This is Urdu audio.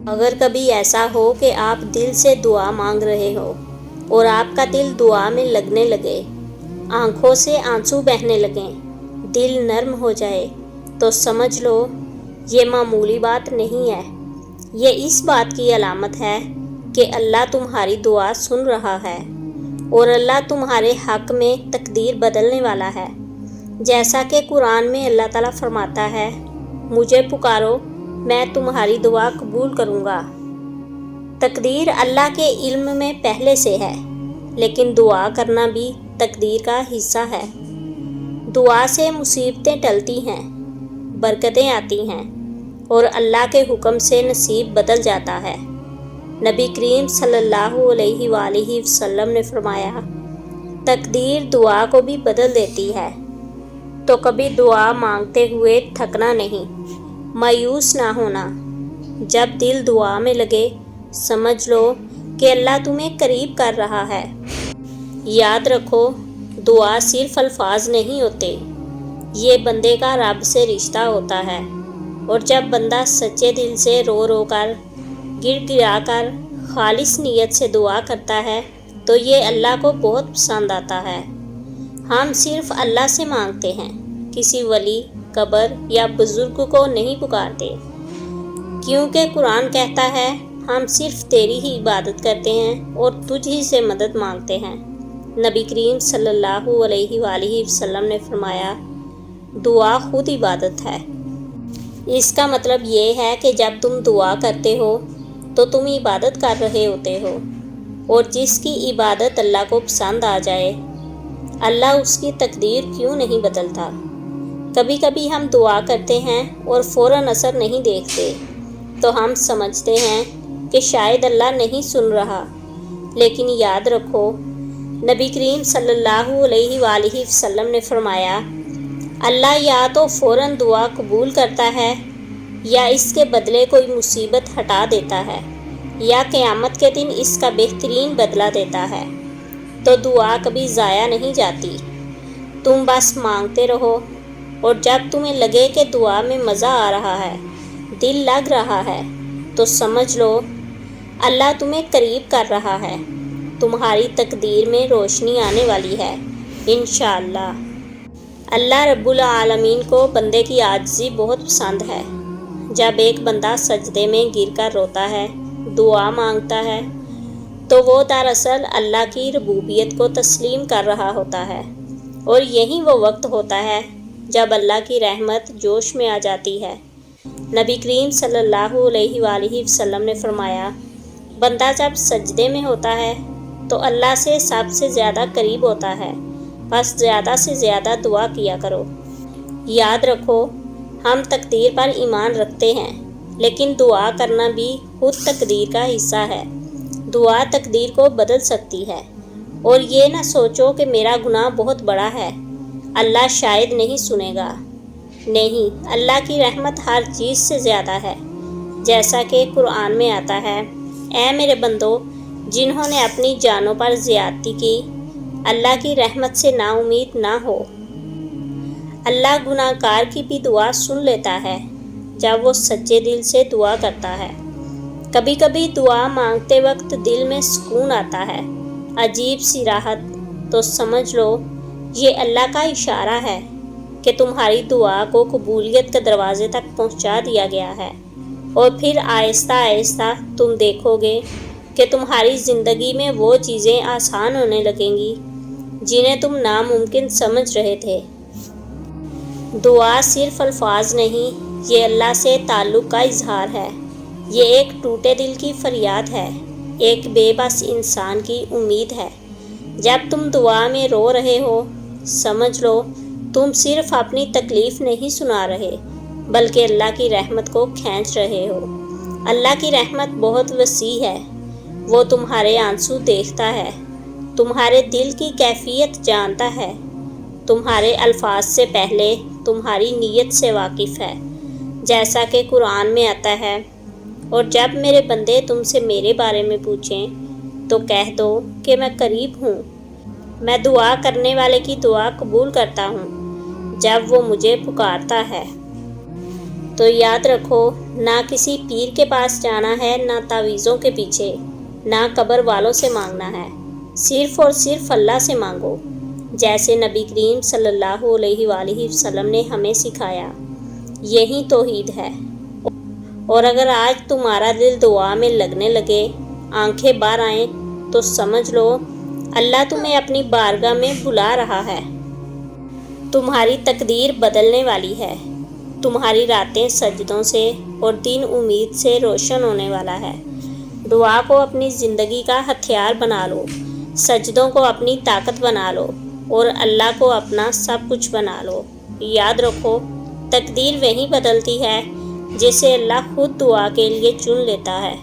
اگر کبھی ایسا ہو کہ آپ دل سے دعا مانگ رہے ہو اور آپ کا دل دعا میں لگنے لگے، آنکھوں سے آنسو بہنے لگیں، دل نرم ہو جائے، تو سمجھ لو یہ معمولی بات نہیں ہے، یہ اس بات کی علامت ہے کہ اللہ تمہاری دعا سن رہا ہے اور اللہ تمہارے حق میں تقدیر بدلنے والا ہے۔ جیسا کہ قرآن میں اللہ تعالیٰ فرماتا ہے، مجھے پکارو میں تمہاری دعا قبول کروں گا۔ تقدیر اللہ کے علم میں پہلے سے ہے، لیکن دعا کرنا بھی تقدیر کا حصہ ہے۔ دعا سے مصیبتیں ٹلتی ہیں، برکتیں آتی ہیں اور اللہ کے حکم سے نصیب بدل جاتا ہے۔ نبی کریم صلی اللہ علیہ وآلہ وسلم نے فرمایا، تقدیر دعا کو بھی بدل دیتی ہے، تو کبھی دعا مانگتے ہوئے تھکنا نہیں، مایوس نہ ہونا۔ جب دل دعا میں لگے، سمجھ لو کہ اللہ تمہیں قریب کر رہا ہے۔ یاد رکھو، دعا صرف الفاظ نہیں ہوتے، یہ بندے کا رب سے رشتہ ہوتا ہے، اور جب بندہ سچے دل سے رو رو کر، گڑ گڑا کر، خالص نیت سے دعا کرتا ہے تو یہ اللہ کو بہت پسند آتا ہے۔ ہم صرف اللہ سے مانگتے ہیں، کسی ولی، قبر یا بزرگ کو نہیں پکارتے، کیونکہ قرآن کہتا ہے، ہم صرف تیری ہی عبادت کرتے ہیں اور تجھ ہی سے مدد مانگتے ہیں۔ نبی کریم صلی اللہ علیہ وآلہ وسلم نے فرمایا، دعا خود عبادت ہے۔ اس کا مطلب یہ ہے کہ جب تم دعا کرتے ہو تو تم عبادت کر رہے ہوتے ہو، اور جس کی عبادت اللہ کو پسند آ جائے، اللہ اس کی تقدیر کیوں نہیں بدلتا؟ کبھی کبھی ہم دعا کرتے ہیں اور فوراً اثر نہیں دیکھتے تو ہم سمجھتے ہیں کہ شاید اللہ نہیں سن رہا، لیکن یاد رکھو، نبی کریم صلی اللہ علیہ وآلہ وسلم نے فرمایا، اللہ یا تو فوراً دعا قبول کرتا ہے یا اس کے بدلے کوئی مصیبت ہٹا دیتا ہے، یا قیامت کے دن اس کا بہترین بدلہ دیتا ہے۔ تو دعا کبھی ضائع نہیں جاتی، تم بس مانگتے رہو، اور جب تمہیں لگے کہ دعا میں مزہ آ رہا ہے، دل لگ رہا ہے، تو سمجھ لو اللہ تمہیں قریب کر رہا ہے، تمہاری تقدیر میں روشنی آنے والی ہے انشاءاللہ۔ اللہ رب العالمین کو بندے کی عاجزی بہت پسند ہے۔ جب ایک بندہ سجدے میں گر کر روتا ہے، دعا مانگتا ہے، تو وہ دراصل اللہ کی ربوبیت کو تسلیم کر رہا ہوتا ہے، اور یہی وہ وقت ہوتا ہے جب اللہ کی رحمت جوش میں آ جاتی ہے۔ نبی کریم صلی اللہ علیہ وآلہ وسلم نے فرمایا، بندہ جب سجدے میں ہوتا ہے تو اللہ سے سب سے زیادہ قریب ہوتا ہے، بس زیادہ سے زیادہ دعا کیا کرو۔ یاد رکھو، ہم تقدیر پر ایمان رکھتے ہیں، لیکن دعا کرنا بھی خود تقدیر کا حصہ ہے۔ دعا تقدیر کو بدل سکتی ہے، اور یہ نہ سوچو کہ میرا گناہ بہت بڑا ہے، اللہ شاید نہیں سنے گا۔ نہیں، اللہ کی رحمت ہر چیز سے زیادہ ہے، جیسا کہ قرآن میں آتا ہے، اے میرے بندو، جنہوں نے اپنی جانوں پر زیادتی کی، اللہ کی رحمت سے نا امید نہ ہو۔ اللہ گناہ گار کی بھی دعا سن لیتا ہے جب وہ سچے دل سے دعا کرتا ہے۔ کبھی کبھی دعا مانگتے وقت دل میں سکون آتا ہے، عجیب سی راحت، تو سمجھ لو یہ اللہ کا اشارہ ہے کہ تمہاری دعا کو قبولیت کے دروازے تک پہنچا دیا گیا ہے، اور پھر آہستہ آہستہ تم دیکھو گے کہ تمہاری زندگی میں وہ چیزیں آسان ہونے لگیں گی جنہیں تم ناممکن سمجھ رہے تھے۔ دعا صرف الفاظ نہیں، یہ اللہ سے تعلق کا اظہار ہے، یہ ایک ٹوٹے دل کی فریاد ہے، ایک بے بس انسان کی امید ہے۔ جب تم دعا میں رو رہے ہو، سمجھ لو تم صرف اپنی تکلیف نہیں سنا رہے، بلکہ اللہ کی رحمت کو کھینچ رہے ہو۔ اللہ کی رحمت بہت وسیع ہے، وہ تمہارے آنسو دیکھتا ہے، تمہارے دل کی کیفیت جانتا ہے، تمہارے الفاظ سے پہلے تمہاری نیت سے واقف ہے، جیسا کہ قرآن میں آتا ہے، اور جب میرے بندے تم سے میرے بارے میں پوچھیں تو کہہ دو کہ میں قریب ہوں، میں دعا کرنے والے کی دعا قبول کرتا ہوں جب وہ مجھے پکارتا ہے۔ تو یاد رکھو، نہ کسی پیر کے پاس جانا ہے، نہ تعویذوں کے پیچھے، نہ قبر والوں سے مانگنا ہے، صرف اور صرف اللہ سے مانگو، جیسے نبی کریم صلی اللہ علیہ وآلہ وسلم نے ہمیں سکھایا۔ یہی توحید ہے۔ اور اگر آج تمہارا دل دعا میں لگنے لگے، آنکھیں بار آئیں، تو سمجھ لو اللہ تمہیں اپنی بارگاہ میں بلا رہا ہے۔ تمہاری تقدیر بدلنے والی ہے۔ تمہاری راتیں سجدوں سے اور دن امید سے روشن ہونے والا ہے۔ دعا کو اپنی زندگی کا ہتھیار بنا لو، سجدوں کو اپنی طاقت بنا لو اور اللہ کو اپنا سب کچھ بنا لو۔ یاد رکھو، تقدیر وہی بدلتی ہے جسے اللہ خود دعا کے لیے چن لیتا ہے۔